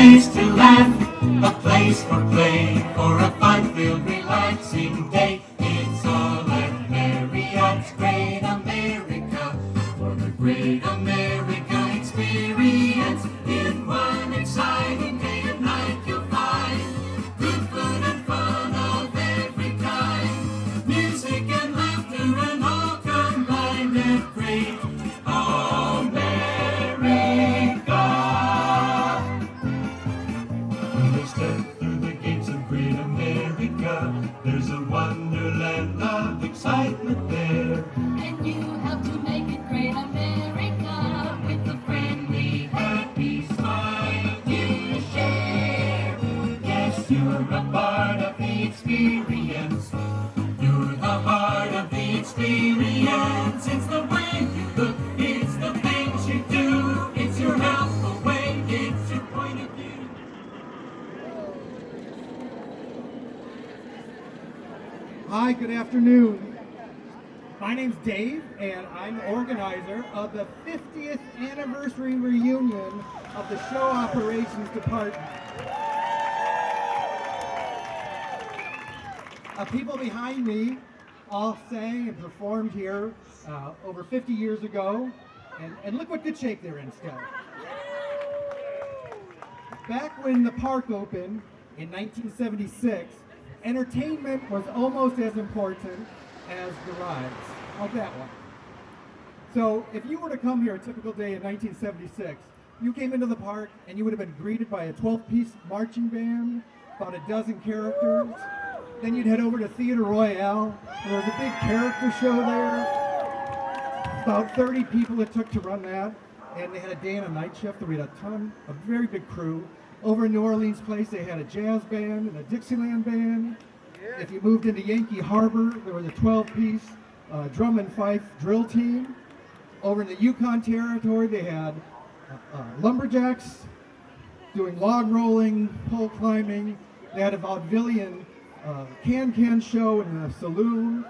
place to laugh, a place for play, for a fun-filled, relaxing day. It's all at Marriott's Great America, for the Great America experience. In one exciting day and night you'll find good food and fun of every kind, music and laughter and all combined at Great America. When they step through the gates of Great America, there's a wonderland of excitement there. And you help to make it Great America with the friendly, Happy smile you share. Yes, you're a part of the experience. You're the heart of the experience. It's the way you look, it's the things you do, it's your helpful way, it's your point of view. Hi, good afternoon. My name's Dave, and I'm the organizer of the 50th anniversary reunion of the Show Operations Department. People behind me all sang and performed here over 50 years ago, and look what good shape they're in still. Back when the park opened in 1976, entertainment was almost as important as the rides, like that one. So if you were to come here a typical day in 1976, you came into the park and you would have been greeted by a 12-piece marching band, about a dozen characters. Then you'd head over to Theater Royale. There was a big character show there. About 30 people it took to run that. And they had a day and a night shift. We had a very big crew. Over in New Orleans Place, they had a jazz band and a Dixieland band. If you moved into Yankee Harbor, there was a 12-piece drum and fife drill team. Over in the Yukon Territory, they had lumberjacks doing log rolling, pole climbing. They had a vaudevillian can-can show in the saloon.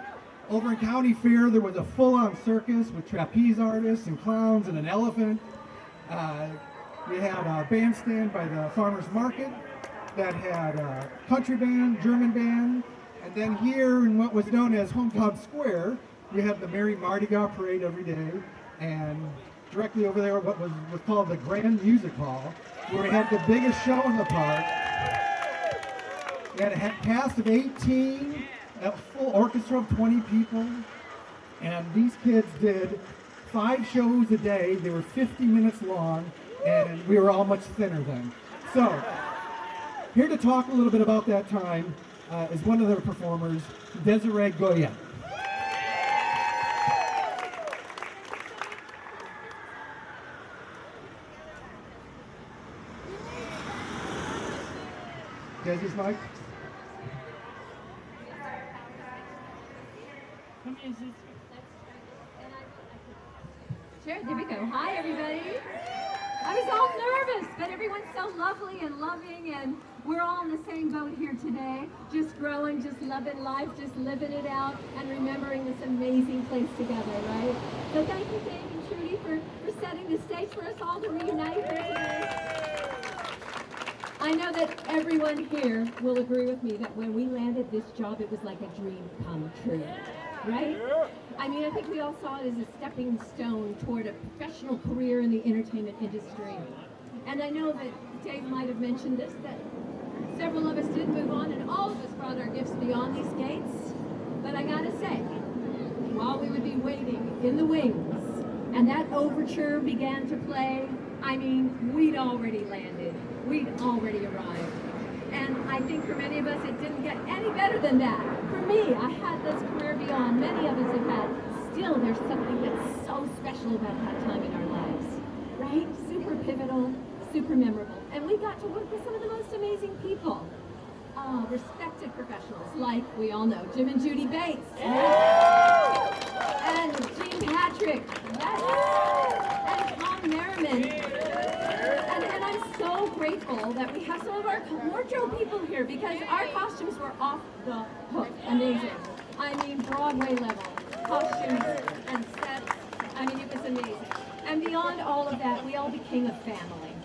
Over in County Fair, there was a full-on circus with trapeze artists and clowns and an elephant. We had a bandstand by the farmer's market that had a country band, German band, and then here in what was known as Hometown Square, we had the Merry Mardi Gras parade every day, and directly over there what was called the Grand Music Hall, where we had the biggest show in the park. We had a cast of 18, a full orchestra of 20 people, and these kids did 5 shows a day. They were 50 minutes long, and we were all much thinner then. So, here to talk a little bit about that time is one of their performers, Desiree Goya. Desi's mic. Sure, there we go. Hi, everybody. I was all nervous, but everyone's so lovely and loving, and we're all in the same boat here today, just growing, just loving life, just living it out, and remembering this amazing place together, right? So thank you, Dave and Trudy, for setting the stage for us all to reunite here today. I know that everyone here will agree with me that when we landed this job, it was like a dream come true, right? I mean, I think we all saw it as a stepping stone toward a professional career in the entertainment industry. And I know that Dave might have mentioned this, that several of us did move on, and all of us brought our gifts beyond these gates. But I gotta say, while we would be waiting in the wings, and that overture began to play, I mean, we'd already landed. We'd already arrived. And I think for many of us, it didn't get any better than that. For me, I had this career beyond. Many of us have had. Still, there's something that's so special about that time in our lives, right? Super pivotal, super memorable. And we got to work with some of the most amazing people. Respected professionals, like we all know, Jim and Judy Bates. Yeah. And Gene Patrick. Yes. And Tom Merriman. And I'm so grateful that we have some of our wardrobe people here, because our costumes were off the hook. Amazing. I mean, Broadway level costumes and sets. I mean, it was amazing. And beyond all of that, we all became a family.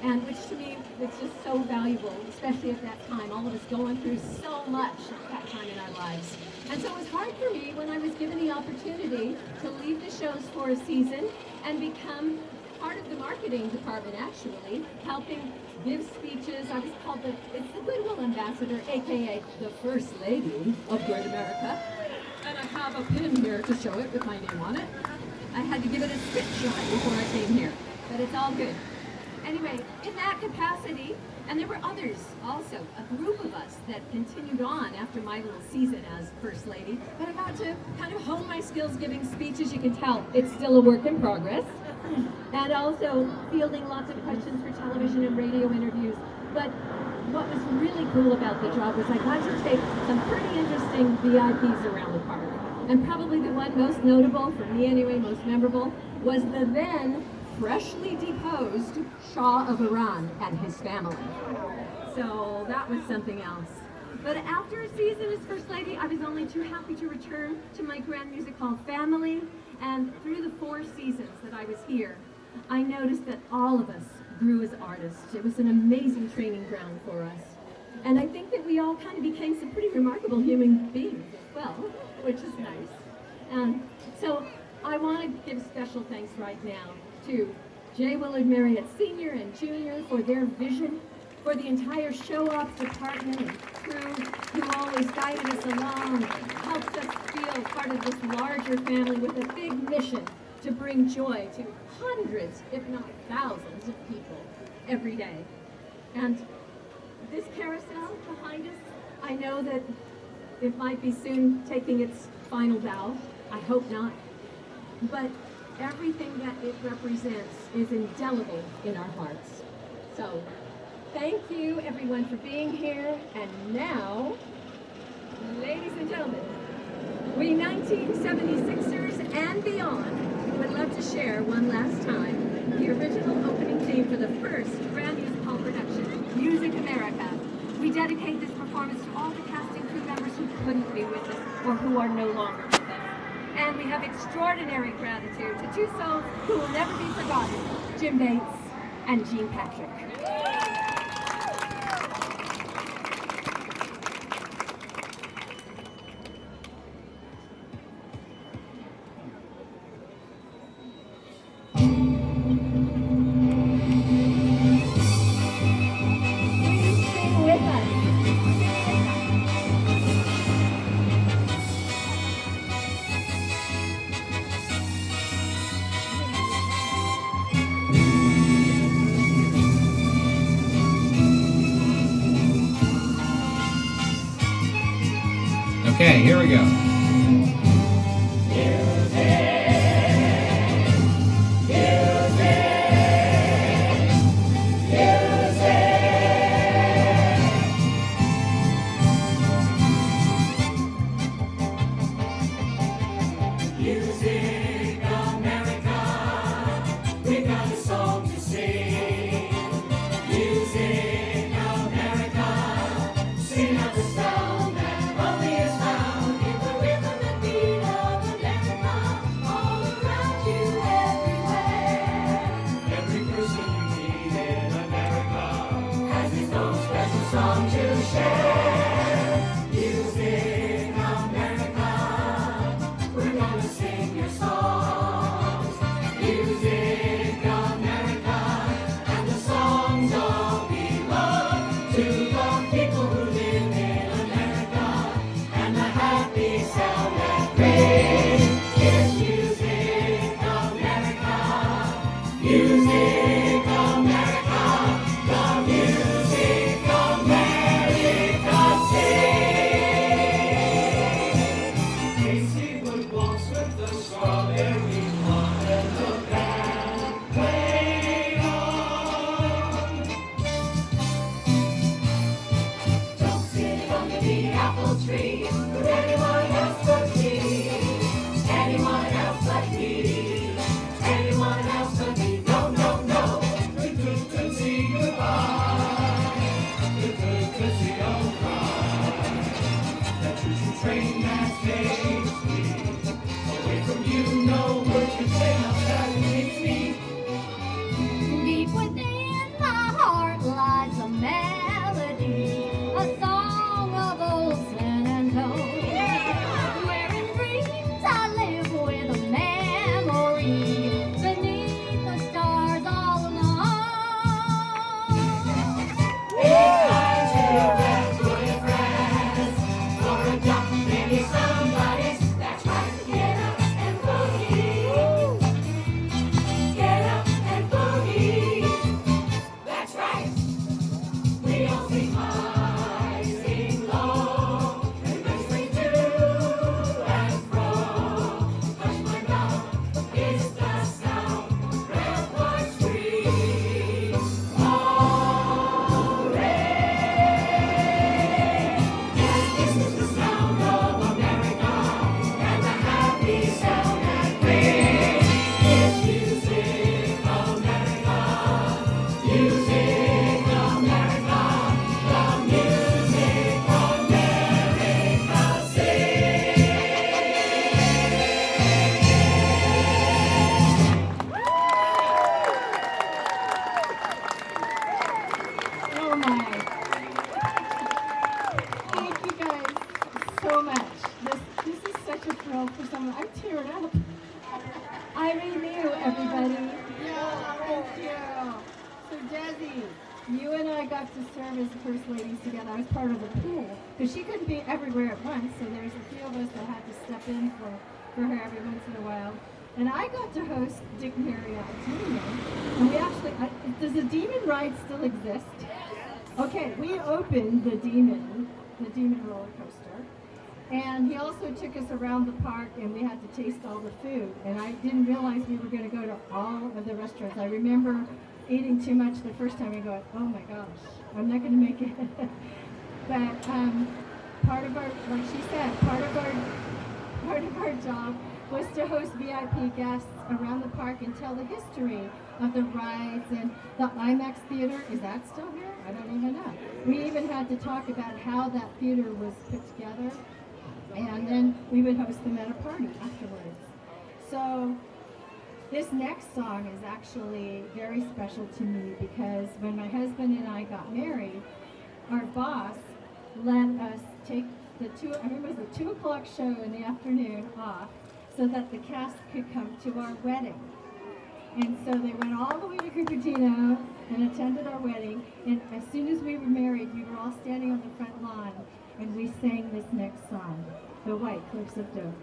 and which to me was just so valuable, especially at that time, all of us going through so much at that time in our lives. And so it was hard for me when I was given the opportunity to leave the shows for a season and become part of the marketing department, actually, helping give speeches. I was called it's the Goodwill Ambassador, aka the First Lady of Great America. And I have a pin here to show it with my name on it. I had to give it a spit shot before I came here, but it's all good. Anyway, in that capacity, and there were others also, a group of us that continued on after my little season as First Lady, but I got to kind of hone my skills giving speeches. You can tell it's still a work in progress, and also fielding lots of questions for television and radio interviews. But what was really cool about the job was I got to take some pretty interesting VIPs around the park. And probably the one most notable, for me anyway, most memorable, was the then freshly deposed Shah of Iran and his family. So that was something else. But after a season as First Lady, I was only too happy to return to my grand music hall family. And through the 4 seasons that I was here, I noticed that all of us grew as artists. It was an amazing training ground for us. And I think that we all kind of became some pretty remarkable human beings as well, which is nice. And so I want to give special thanks right now to J. Willard Marriott Sr. and Jr. for their vision, for the entire show-off department and crew who always guided us along and helped us feel part of this larger family with a big mission to bring joy to hundreds, if not thousands of people every day. And this carousel behind us, I know that it might be soon taking its final bow. I hope not. But everything that it represents is indelible in our hearts. So, thank you everyone for being here. And now, ladies and gentlemen, we 1976ers and beyond would love to share one last time the original opening theme for the first Grand Music Hall production, Music America. We dedicate this performance to all the cast and crew members who couldn't be with us or who are no longer with us. And we have extraordinary gratitude to 2 souls who will never be forgotten, Jim Bates and Jean Patrick. Okay, here we go. Music America, we got a song to sing. Music America, sing out the sound that only is found in the rhythm and beat of America, all around you everywhere. Every person you meet in America has his own special song to share. Music America, we're gonna sing your songs. Music America, and the songs all belong to the people who live in America. And the happy sound that brings is Music America. Music America, the Music America sing. Casey would waltz with the strawberry blonde and the band played on. Don't sit under the apple tree with anyone else but me. Anyone else but me. Anyone else but me. No, no, no. Tootsie goodbye. Tootsie oh cry. That choo-choo train that takes me away from you. No words can say how sad it makes me. Deep within my all sing high, sing low, and they swing to and fro. Hush my love, is the sound, red, white, street. Yes, this is the sound of America, and the happy sound that brings. It's music, America, music, America, the music America sings. Oh my. Thank you guys so much. This is such a thrill for someone. I'm tearing up. I renew, everybody. Yeah, thank you. So Desi, You and I got to serve as the first ladies together. I was part of the pool because she couldn't be everywhere at once, so there's a few of us that had to step in for her every once in a while. And I got to host Dick Marriott, and we actually, does the Demon ride still exist? Okay, we opened the Demon roller coaster, and he also took us around the park, and we had to taste all the food. And I didn't realize we were going to go to all of the restaurants. I remember eating too much the first time and going, oh my gosh, I'm not going to make it. But part of our, like she said, part of our job was to host VIP guests around the park and tell the history of the rides and the IMAX theater. Is that still here? I don't even know. We even had to talk about how that theater was put together, and then we would host them at a party afterwards. So this next song is actually very special to me because when my husband and I got married, our boss let us take the 2 o'clock show in the afternoon off so that the cast could come to our wedding. And so they went all the way to Cupertino and attended our wedding. And as soon as we were married, we were all standing on the front lawn and we sang this next song, The White Cliffs of Dover.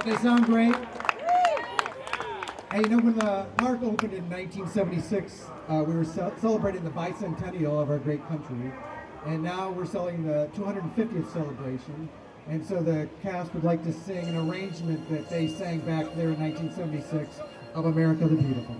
They sound great. Hey, you know, when the park opened in 1976, we were celebrating the bicentennial of our great country, and now we're celebrating the 250th celebration. And so the cast would like to sing an arrangement that they sang back there in 1976 of America the Beautiful.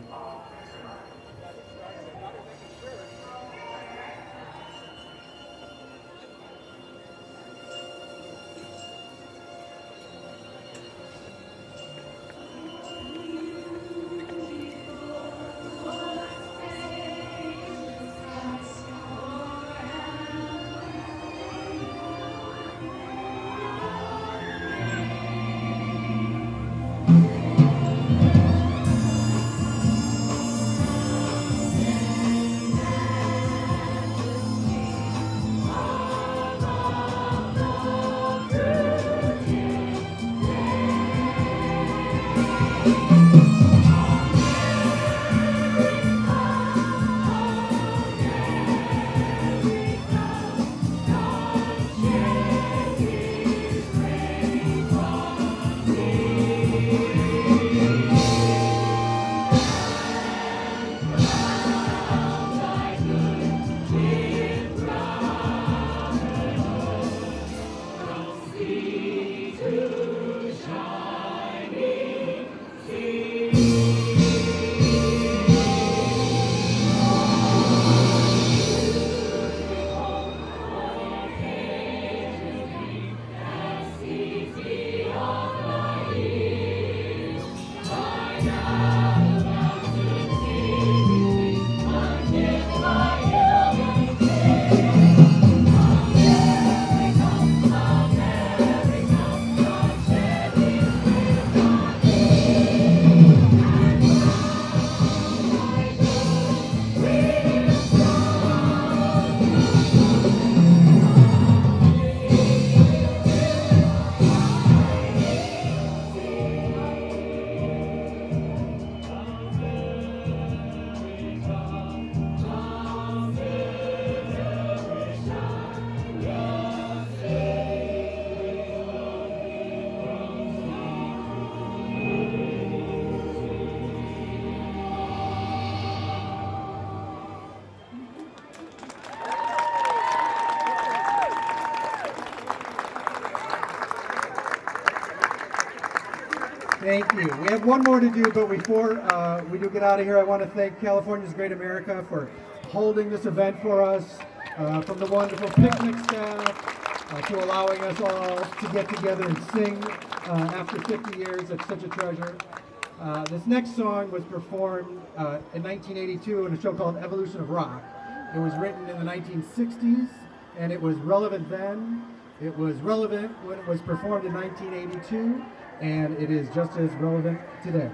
Thank you. We have one more to do, but before we do get out of here, I want to thank California's Great America for holding this event for us, from the wonderful picnic staff to allowing us all to get together and sing after 50 years. It's such a treasure. This next song was performed in 1982 in a show called Evolution of Rock. It was written in the 1960s, and it was relevant then. It was relevant when it was performed in 1982, and it is just as relevant today.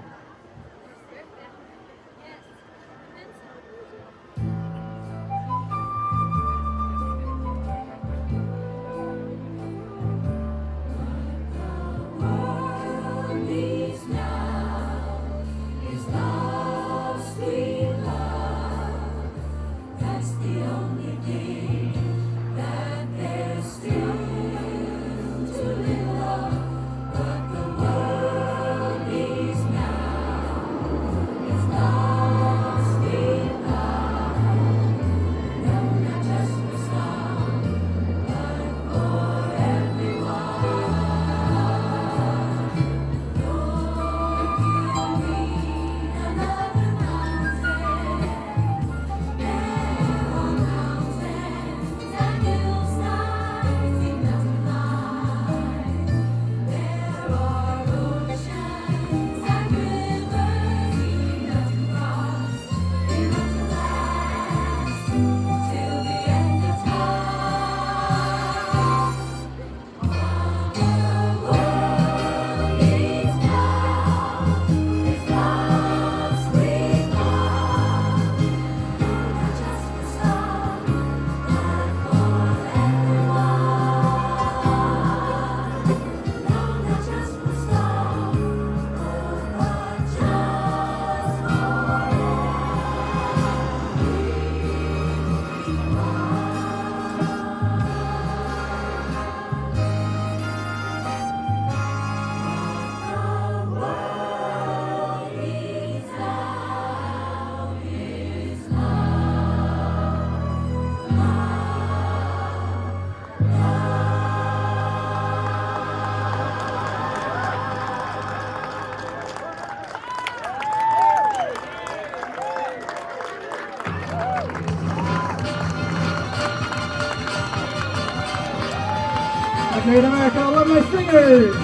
Great America, I love my singers!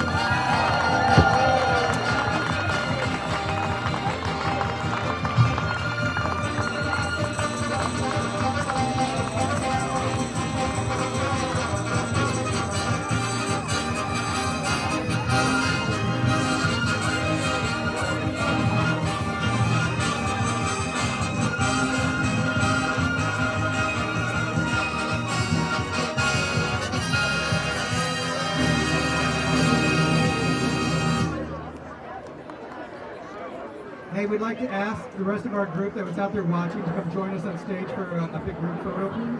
Hey, we'd like to ask the rest of our group that was out there watching to come join us on stage for a big group photo, please.